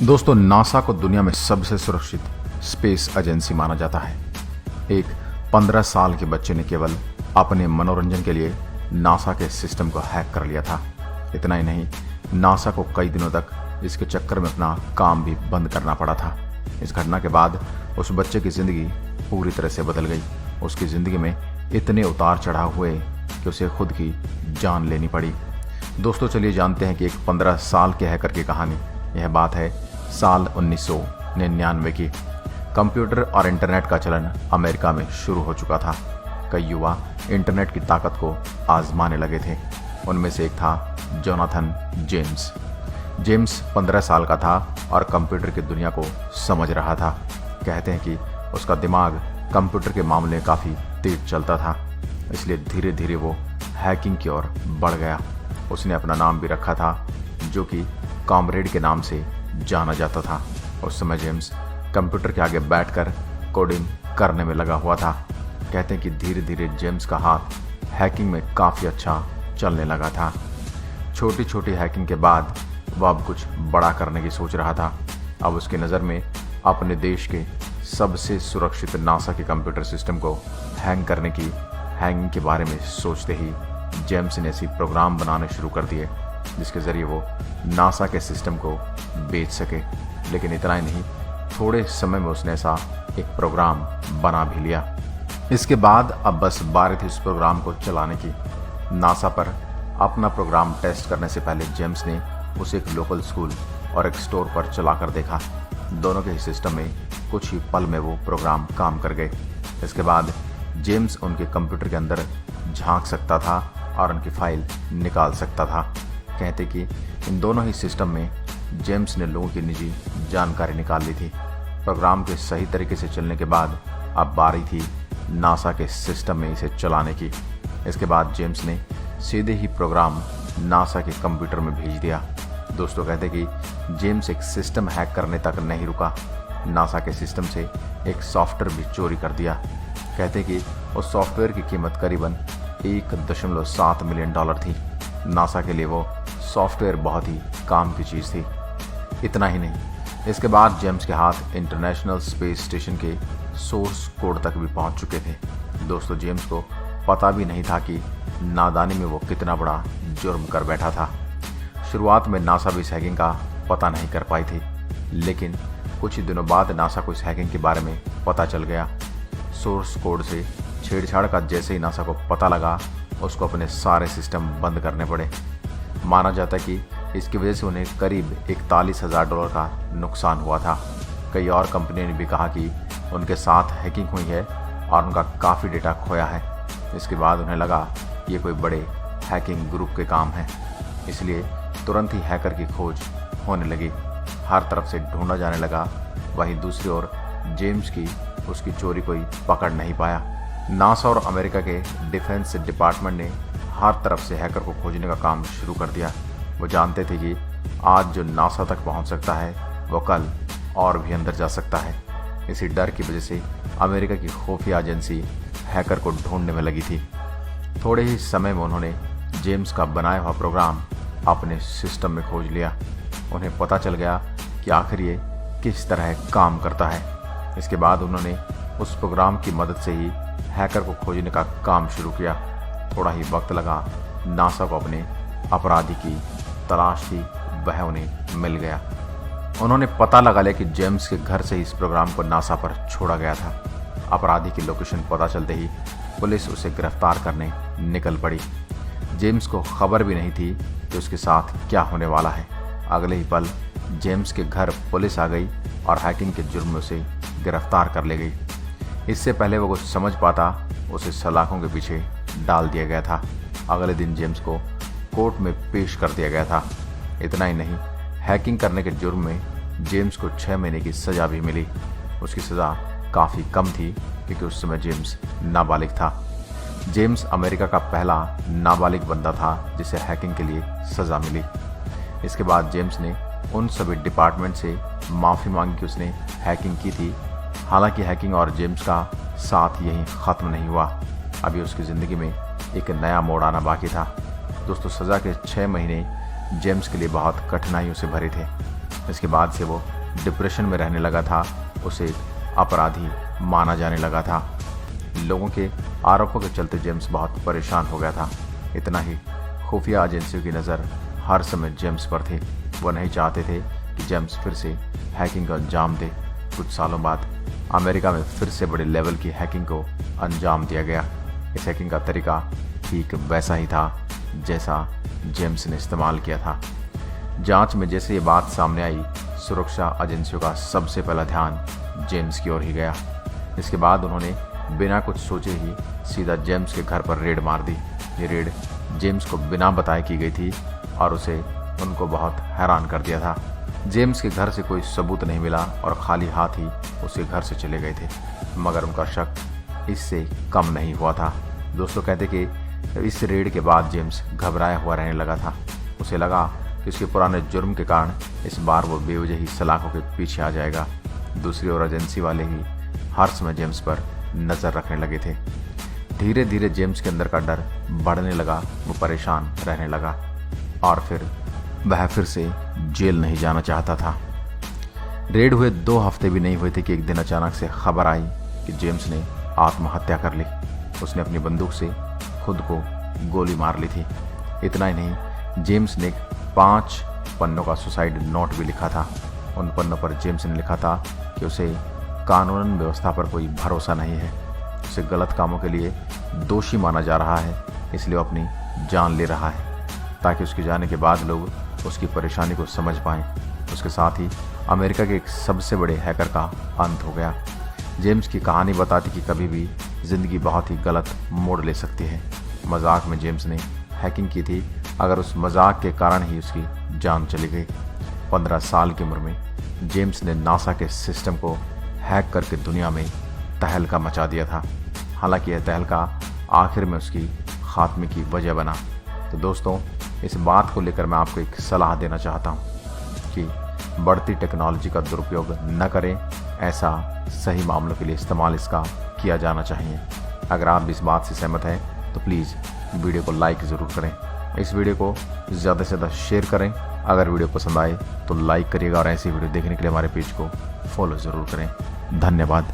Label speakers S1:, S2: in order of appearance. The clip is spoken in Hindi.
S1: दोस्तों, नासा को दुनिया में सबसे सुरक्षित स्पेस एजेंसी माना जाता है। एक 15 साल के बच्चे ने केवल अपने मनोरंजन के लिए नासा के सिस्टम को हैक कर लिया था। इतना ही नहीं, नासा को कई दिनों तक इसके चक्कर में अपना काम भी बंद करना पड़ा था। इस घटना के बाद उस बच्चे की जिंदगी पूरी तरह से बदल गई। उसकी जिंदगी में इतने उतार चढ़ाव हुए कि उसे खुद की जान लेनी पड़ी। दोस्तों, चलिए जानते हैं कि एक 15 साल के हैकर की कहानी। यह बात है साल 1999 की। कंप्यूटर और इंटरनेट का चलन अमेरिका में शुरू हो चुका था। कई युवा इंटरनेट की ताकत को आजमाने लगे थे। उनमें से एक था जोनाथन जेम्स। जेम्स 15 साल का था और कंप्यूटर की दुनिया को समझ रहा था। कहते हैं कि उसका दिमाग कंप्यूटर के मामले में काफ़ी तेज चलता था, इसलिए धीरे धीरे वो हैकिंग की ओर बढ़ गया। उसने अपना नाम भी रखा था, जो कि कॉमरेड के नाम से जाना जाता था। उस समय जेम्स कंप्यूटर के आगे बैठकर कोडिंग करने में लगा हुआ था। कहते हैं कि धीरे धीरे जेम्स का हाथ हैकिंग में काफ़ी अच्छा चलने लगा था। छोटी छोटी हैकिंग के बाद वह अब कुछ बड़ा करने की सोच रहा था। अब उसकी नज़र में अपने देश के सबसे सुरक्षित नासा के कंप्यूटर सिस्टम को हैकिंग के बारे में सोचते ही जेम्स ने ऐसी प्रोग्राम बनाने शुरू कर दिए जिसके ज़रिए वो नासा के सिस्टम को बेच सके। लेकिन इतना ही नहीं, थोड़े समय में उसने ऐसा एक प्रोग्राम बना भी लिया। इसके बाद अब बस बारी थी उस प्रोग्राम को चलाने की। नासा पर अपना प्रोग्राम टेस्ट करने से पहले जेम्स ने उसे एक लोकल स्कूल और एक स्टोर पर चला कर देखा। दोनों के ही सिस्टम में कुछ ही पल में वो प्रोग्राम काम कर गए। इसके बाद जेम्स उनके कंप्यूटर के अंदर झांक सकता था और उनकी फाइल निकाल सकता था। कहते कि इन दोनों ही सिस्टम में जेम्स ने लोगों की निजी जानकारी निकाल ली थी। प्रोग्राम के सही तरीके से चलने के बाद अब बारी थी नासा के सिस्टम में इसे चलाने की। इसके बाद जेम्स ने सीधे ही प्रोग्राम नासा के कंप्यूटर में भेज दिया। दोस्तों, कहते कि जेम्स एक सिस्टम हैक करने तक नहीं रुका, नासा के सिस्टम से एक सॉफ्टवेयर भी चोरी कर दिया। कहते कि उस सॉफ्टवेयर की कीमत करीबन $1.7 मिलियन थी। नासा के लिए वो सॉफ्टवेयर बहुत ही काम की चीज़ थी। इतना ही नहीं, इसके बाद जेम्स के हाथ इंटरनेशनल स्पेस स्टेशन के सोर्स कोड तक भी पहुंच चुके थे। दोस्तों, जेम्स को पता भी नहीं था कि नादानी में वो कितना बड़ा जुर्म कर बैठा था। शुरुआत में नासा भी इस हैकिंग का पता नहीं कर पाई थी, लेकिन कुछ ही दिनों बाद नासा को इस हैकिंग के बारे में पता चल गया। सोर्स कोड से छेड़छाड़ का जैसे ही नासा को पता लगा, उसको अपने सारे सिस्टम बंद करने पड़े। माना जाता है कि इसकी वजह से उन्हें करीब $41,000 का नुकसान हुआ था। कई और कंपनियों ने भी कहा कि उनके साथ हैकिंग हुई है और उनका काफ़ी डेटा खोया है। इसके बाद उन्हें लगा ये कोई बड़े हैकिंग ग्रुप के काम है, इसलिए तुरंत ही हैकर की खोज होने लगी। हर तरफ से ढूंढा जाने लगा। वहीं दूसरी ओर जेम्स की उसकी चोरी कोई पकड़ नहीं पाया। नासा और अमेरिका के डिफेंस डिपार्टमेंट ने हर तरफ से हैकर को खोजने का काम शुरू कर दिया। वो जानते थे कि आज जो नासा तक पहुंच सकता है वो कल और भी अंदर जा सकता है। इसी डर की वजह से अमेरिका की खुफिया एजेंसी हैकर को ढूंढने में लगी थी। थोड़े ही समय में उन्होंने जेम्स का बनाया हुआ प्रोग्राम अपने सिस्टम में खोज लिया। उन्हें पता चल गया कि आखिर ये किस तरह काम करता है। इसके बाद उन्होंने उस प्रोग्राम की मदद से ही हैकर को खोजने का काम शुरू किया। थोड़ा ही वक्त लगा, नासा को अपने अपराधी की तलाश थी, वह उन्हें मिल गया। उन्होंने पता लगा लिया कि जेम्स के घर से ही इस प्रोग्राम को नासा पर छोड़ा गया था। अपराधी की लोकेशन पता चलते ही पुलिस उसे गिरफ्तार करने निकल पड़ी। जेम्स को खबर भी नहीं थी कि उसके साथ क्या होने वाला है। अगले ही पल जेम्स के घर पुलिस आ गई और हैकिंग के जुर्म में उसे गिरफ्तार कर ले गई। इससे पहले वो कुछ समझ पाता, उसे सलाखों के पीछे डाल दिया गया था। अगले दिन जेम्स को कोर्ट में पेश कर दिया गया था। इतना ही नहीं, हैकिंग करने के जुर्म में जेम्स को 6 महीने की सज़ा भी मिली। उसकी सज़ा काफ़ी कम थी क्योंकि उस समय जेम्स नाबालिग था। जेम्स अमेरिका का पहला नाबालिग बंदा था जिसे हैकिंग के लिए सज़ा मिली। इसके बाद जेम्स ने उन सभी डिपार्टमेंट से माफ़ी मांगी कि उसने हैकिंग की थी। हालांकि हैकिंग और जेम्स का साथ यहीं ख़त्म नहीं हुआ। अभी उसकी ज़िंदगी में एक नया मोड़ आना बाकी था। दोस्तों, सज़ा के 6 महीने जेम्स के लिए बहुत कठिनाइयों से भरे थे। इसके बाद से वो डिप्रेशन में रहने लगा था, उसे एक अपराधी माना जाने लगा था। लोगों के आरोपों के चलते जेम्स बहुत परेशान हो गया था। इतना ही, खुफिया एजेंसियों की नज़र हर समय जेम्स पर थी। वो नहीं चाहते थे कि जेम्स फिर से हैकिंग को अंजाम दे। कुछ सालों बाद अमेरिका में फिर से बड़े लेवल की हैकिंग को अंजाम दिया गया। इस हैकिंग का तरीका ठीक वैसा ही था जैसा जेम्स ने इस्तेमाल किया था। जांच में जैसे ये बात सामने आई, सुरक्षा एजेंसियों का सबसे पहला ध्यान जेम्स की ओर ही गया। इसके बाद उन्होंने बिना कुछ सोचे ही सीधा जेम्स के घर पर रेड मार दी। ये रेड जेम्स को बिना बताए की गई थी और उनको बहुत हैरान कर दिया था। जेम्स के घर से कोई सबूत नहीं मिला और खाली हाथ ही उसके घर से चले गए थे, मगर उनका शक इससे कम नहीं हुआ था। दोस्तों कहते कि इस रेड के बाद जेम्स घबराया हुआ रहने लगा था। उसे लगा कि उसके पुराने जुर्म के कारण इस बार वो बेवजह ही सलाखों के पीछे आ जाएगा। दूसरी ओर एजेंसी वाले ही हर समय जेम्स पर नज़र रखने लगे थे। धीरे धीरे जेम्स के अंदर का डर बढ़ने लगा, वो परेशान रहने लगा और फिर वह फिर से जेल नहीं जाना चाहता था। रेड हुए 2 हफ्ते भी नहीं हुए थे कि एक दिन अचानक से खबर आई कि जेम्स ने आत्महत्या कर ली। उसने अपनी बंदूक से खुद को गोली मार ली थी। इतना ही नहीं, जेम्स ने 5 पन्नों का सुसाइड नोट भी लिखा था। उन पन्नों पर जेम्स ने लिखा था कि उसे कानून व्यवस्था पर कोई भरोसा नहीं है, उसे गलत कामों के लिए दोषी माना जा रहा है, इसलिए वो अपनी जान ले रहा है ताकि उसके जाने के बाद लोग उसकी परेशानी को समझ पाएं। उसके साथ ही अमेरिका के एक सबसे बड़े हैकर का अंत हो गया। जेम्स की कहानी बताती कि कभी भी ज़िंदगी बहुत ही गलत मोड़ ले सकती है। मजाक में जेम्स ने हैकिंग की थी, अगर उस मजाक के कारण ही उसकी जान चली गई। 15 साल की उम्र में जेम्स ने नासा के सिस्टम को हैक करके दुनिया में तहलका मचा दिया था। हालांकि यह तहलका आखिर में उसकी खात्मे की वजह बना। तो दोस्तों, इस बात को लेकर मैं आपको एक सलाह देना चाहता हूँ कि बढ़ती टेक्नोलॉजी का दुरुपयोग न करें। ऐसा सही मामलों के लिए इस्तेमाल इसका किया जाना चाहिए। अगर आप भी इस बात से सहमत हैं तो प्लीज़ वीडियो को लाइक ज़रूर करें। इस वीडियो को ज़्यादा से ज़्यादा शेयर करें। अगर वीडियो पसंद आए तो लाइक करिएगा और ऐसी वीडियो देखने के लिए हमारे पेज को फॉलो ज़रूर करें। धन्यवाद।